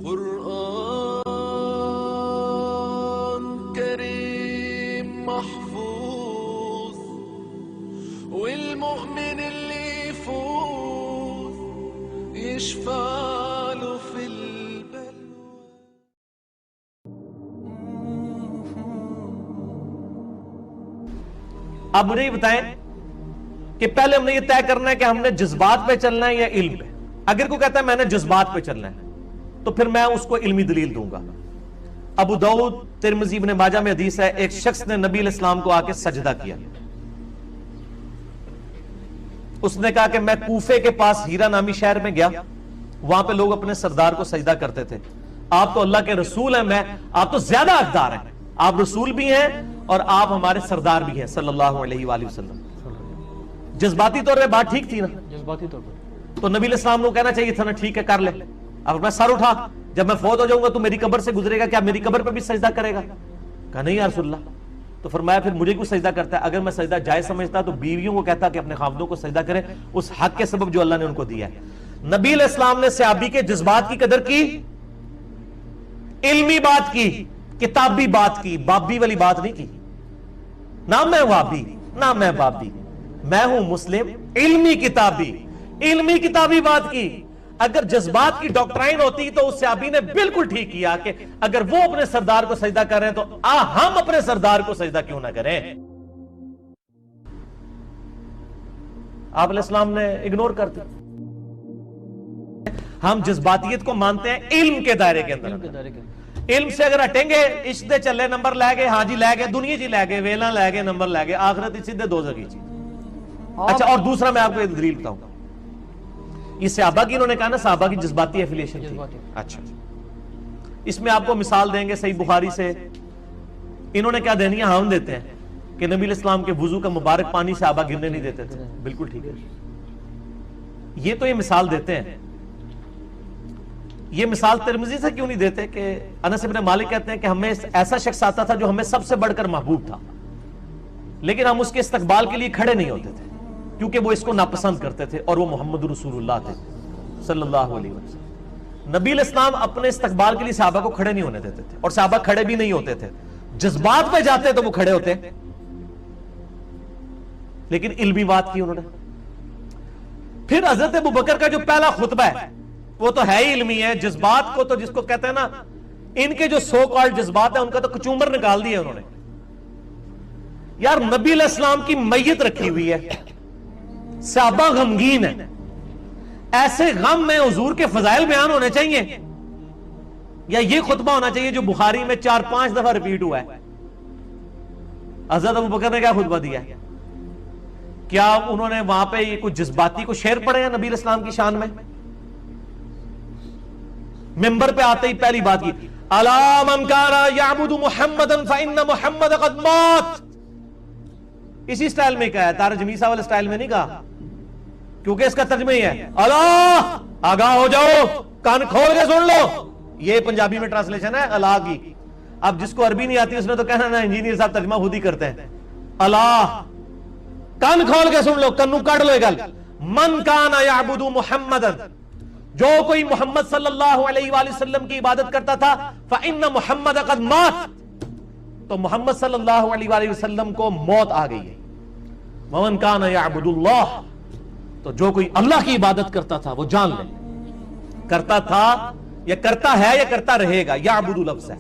قرآن كريم محفوظ والمؤمن اللي يفوز يشفع له في البلوى. آپ مجھے یہ بتائیں کہ پہلے ہم نے یہ طے کرنا ہے کہ ہم نے جذبات پہ چلنا ہے یا علم پہ. اگر کوئی کہتا ہے میں نے جذبات پہ چلنا ہے تو پھر میں اس کو علمی دلیل دوں گا. ابو داؤد، ترمذی، ابن ماجہ میں حدیث ہے ایک شخص نے نبی علیہ السلام کو آ کے سجدہ کیا. اس نے کہا کہ میں کوفے کے پاس ہیرا نامی شہر میں گیا، وہاں پہ لوگ اپنے سردار کو سجدہ کرتے تھے. آپ تو اللہ کے رسول ہیں، آپ تو زیادہ حقدار ہیں، آپ رسول بھی ہیں اور آپ ہمارے سردار بھی ہیں صلی اللہ علیہ وآلہ وسلم. جذباتی طور پہ بات ٹھیک تھی نا؟ جذباتی طور پہ تو نبی علیہ السلام کو کہنا چاہیے تھا نا ٹھیک ہے کر لے. اب میں سر اٹھا، جب میں فوت ہو جاؤں گا تو میری قبر سے گزرے گا، کیا میری قبر پہ بھی سجدہ کرے گا؟ کہا نہیں یا رسول اللہ. تو فرمایا پھر مجھے کیوں سجدہ کرتا ہے؟ اگر میں سجدہ جائز سمجھتا تو بیویوں کو کہتا کہ اپنے خاوندوں کو سجدہ کرے اس حق کے سبب جو اللہ نے ان کو دیا ہے. نبی علیہ السلام نے صحابی کے جذبات کی قدر کی، علمی بات کی، کتابی بات کی، بابی والی بات نہیں کی. نہ میں وابی نہ میں بابی، میں ہوں مسلم علمی کتابی بات کی. اگر جذبات کی ڈاکٹرائن ہوتی تو اس صحابی نے بالکل ٹھیک کیا کہ اگر وہ اپنے سردار کو سجدہ کر رہے ہیں تو ہم اپنے سردار کو سجدہ کیوں نہ کریں. آپ علیہ السلام نے اگنور کر دیا. ہم جذباتیت کو مانتے ہیں علم کے دائرے کے اندر. علم سے اگر ہٹیں گے عشق دے چلے نمبر لے گئے، ہاں جی لے گئے، دنیا جی لے گئے، ویلا لے گئے، نمبر لے گئے، آخرت سیدھے دوزخ کی چیز. اچھا اور دوسرا میں آپ کو ایک دلیل بتاؤں گا. یہ صحابہ کی انہوں نے کہا نا صحابہ کی جذباتی ایفیلیشن تھی. اچھا اس میں آپ کو مثال دیں گے صحیح بخاری سے. انہوں نے کیا دینی ہے؟ ہم دیتے ہیں کہ نبی علیہ السلام کے وضو کا مبارک پانی صحابہ گرنے نہیں دیتے تھے. بالکل ٹھیک ہے. یہ تو یہ مثال دیتے ہیں. یہ مثال ترمذی سے کیوں نہیں دیتے کہ انس بن مالک کہتے ہیں کہ ہمیں ایسا شخص آتا تھا جو ہمیں سب سے بڑھ کر محبوب تھا، لیکن ہم اس کے استقبال کے لیے کھڑے نہیں ہوتے تھے کیونکہ وہ اس کو ناپسند کرتے تھے، اور وہ محمد رسول اللہ تھے صلی اللہ علیہ وسلم. نبی علیہ السلام اپنے استقبال کے لیے صحابہ کو کھڑے نہیں ہونے دیتے تھے، اور صحابہ کھڑے بھی نہیں ہوتے تھے. جذبات پہ جاتے تو وہ کھڑے ہوتے، لیکن علمی بات کی انہوں نے. پھر حضرت ابوبکر کا جو پہلا خطبہ ہے وہ تو ہے ہی علمی ہے. جذبات کو تو جس کو کہتے ہیں نا، ان کے جو سو کالڈ جذبات ہیں ان کا تو کچومبر نکال دیا انہوں نے. یار نبی علیہ السلام کی میت رکھی ہوئی ہے، صحابہ غمگین ہیں، ایسے غم میں حضور کے فضائل بیان ہونے چاہیے یا یہ خطبہ ہونا چاہیے جو بخاری میں 4-5 دفعہ ریپیٹ ہوا ہے؟ حضرت ابوبکر نے کیا خطبہ دیا ہے؟ کیا انہوں نے وہاں پہ یہ کچھ جذباتی کو شعر پڑھے ہیں نبی علیہ السلام کی شان میں؟ ممبر پہ آتے ہی پہلی بات کی الا من کان یعبد محمدا فان محمد قد مات. اسی سٹائل میں کہا ہے، تارج میسا والے سٹائل میں نہیں کہا، کیونکہ اس کا ترجمہ ہی ہے اللہ آگاہ ہو جاؤ، کان کھول کے سن لو. یہ پنجابی میں ٹرانسلیشن ہے اللہ کی. اب جس کو عربی نہیں آتی اس نے تو کہنا نا انجینئر صاحب ترجمہ خود ہی کرتے ہیں. اللہ کان کھول کے سن لو، کنو کاٹ لو. گل من کان یعبد محمدا، جو کوئی محمد صلی اللہ علیہ وآلہ وسلم کی عبادت کرتا تھا، فإن محمد قد مات، تو محمد صلی اللہ علیہ وآلہ وسلم کو موت آ گئی ہے. ومن کان یعبد اللہ، تو جو کوئی اللہ کی عبادت کرتا تھا وہ جان لے، کرتا تھا یا کرتا ہے یا کرتا رہے گا. یعبد لفظ ہے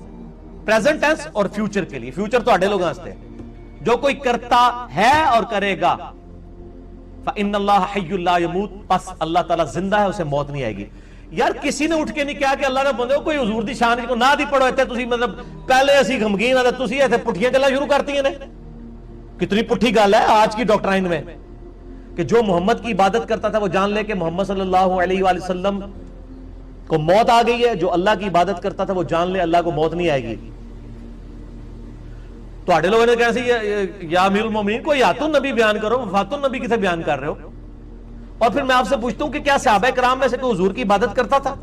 پریزنٹ ٹینس اور فیوچر کے لیے، فیوچر تو اڈے لوگ ہنستے ہیں. جو کوئی کرتا ہے اور کرے گا، فإن اللہ حی لا یموت، پس اللہ تعالیٰ زندہ ہے، اسے موت نہیں آئے گی. یار کسی نے اٹھ کے نہیں کہا کہ اللہ نے بندے کوئی حضور دی شان کو نہ دی پڑھو ایتھے تسی، مطلب پہلے اسی غمگین آ تسی ایتھے پٹھیاں گلاں شروع کرتی ہیں. کتنی پٹھی گل ہے آج کی ڈاکٹرائن میں کہ جو محمد کی عبادت کرتا تھا وہ جان لے کہ محمد صلی اللہ علیہ وآلہ وسلم کو موت آ گئی ہے. جو اللہ کی عبادت کرتا تھا وہ جان لے اللہ کو موت نہیں آئے گی. تو آڑے لوگوں نے کہا سی یا امیر المومنین کو یات النبی بیان کرو، وفات النبی کسے بیان کر رہے ہو؟ اور پھر میں آپ سے پوچھتا ہوں کہ کیا صحابہ کرام میں سے کوئی حضور کی عبادت کرتا تھا؟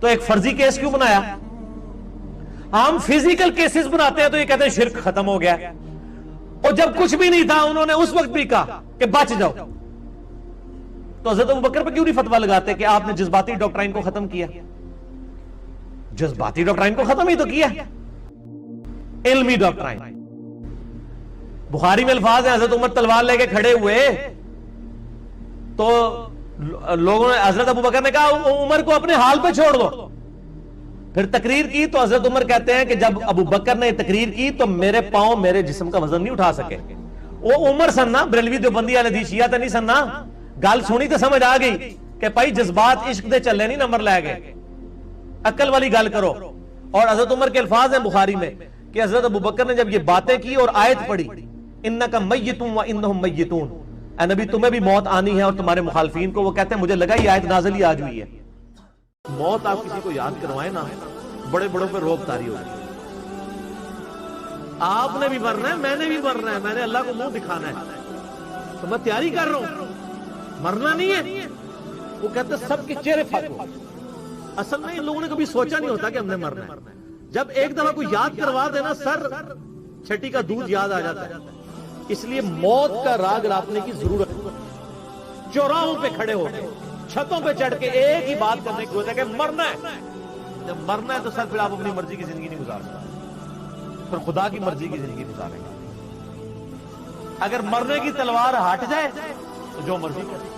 تو ایک فرضی کیس کیوں بنایا؟ ہم فزیکل کیسز بناتے ہیں تو یہ کہتے ہیں شرک ختم ہو گیا، اور جب کچھ بھی نہیں تھا انہوں نے اس وقت بھی کہا کہ بچ جاؤ. تو حضرت ابوبکر پہ کیوں نہیں فتویٰ لگاتے کہ آپ نے جذباتی ڈاکٹرائن کو ختم کیا؟ جذباتی ڈاکٹرائن کو ختم ہی تو کیا، علمی ڈاکٹرائن. بخاری میں الفاظ ہیں حضرت عمر تلوار لے کے کھڑے ہوئے تو لوگوں نے، حضرت ابو بکر نے کہا عمر کو اپنے حال پہ چھوڑ دو. پھر تقریر کی تو حضرت عمر کہتے ہیں کہ جب ابو بکر نے تقریر کی تو میرے پاؤں میرے جسم کا وزن نہیں اٹھا سکے. وہ عمر سننا بریلوی دیوبندی اہل حدیث شیعہ تے نہیں سننا، گل سنی تو سمجھ آ گئی کہ بھائی جذبات عشق دے چلے نہیں نمبر لے گئے، عقل والی گل کرو. اور حضرت عمر کے الفاظ ہیں بخاری میں کہ حضرت ابو بکر نے جب یہ باتیں کی اور آیت پڑھی انکا میتون و انہم میتون، اے نبی تمہیں بھی موت آنی ہے اور تمہارے مخالفین کو، وہ کہتے ہیں مجھے لگا یہ آیت نازل ہی آج ہوئی ہے. موت آپ کسی کو یاد کروائے نا، بڑے بڑوں پہ روب تاری ہوگی. آپ نے بھی مرنا ہے، میں نے بھی مرنا ہے، میں نے اللہ کو منہ دکھانا ہے، تو میں تیاری کر رہا ہوں، مرنا نہیں ہے. وہ کہتے ہیں سب کے چہرے پھاٹو. اصل میں ان لوگوں نے کبھی سوچا نہیں ہوتا کہ ہم نے مرنا ہے. جب ایک دفعہ کوئی یاد کروا دینا سر چھٹی کا دودھ یاد آ جاتا ہے. اس لیے موت کا راگ راتنے کی ضرورت ہے. چوراہوں پہ کھڑے ہو کے، چھتوں پہ چڑھ کے ایک ہی بات کرنے کی ہوتا ہے کہ مرنا ہے. جب مرنا ہے تو سر پھر آپ اپنی مرضی کی زندگی نہیں گزار سکتے، پھر خدا کی مرضی کی زندگی گزاریں گے. اگر مرنے کی تلوار ہٹ جائے تو جو مرضی کرے.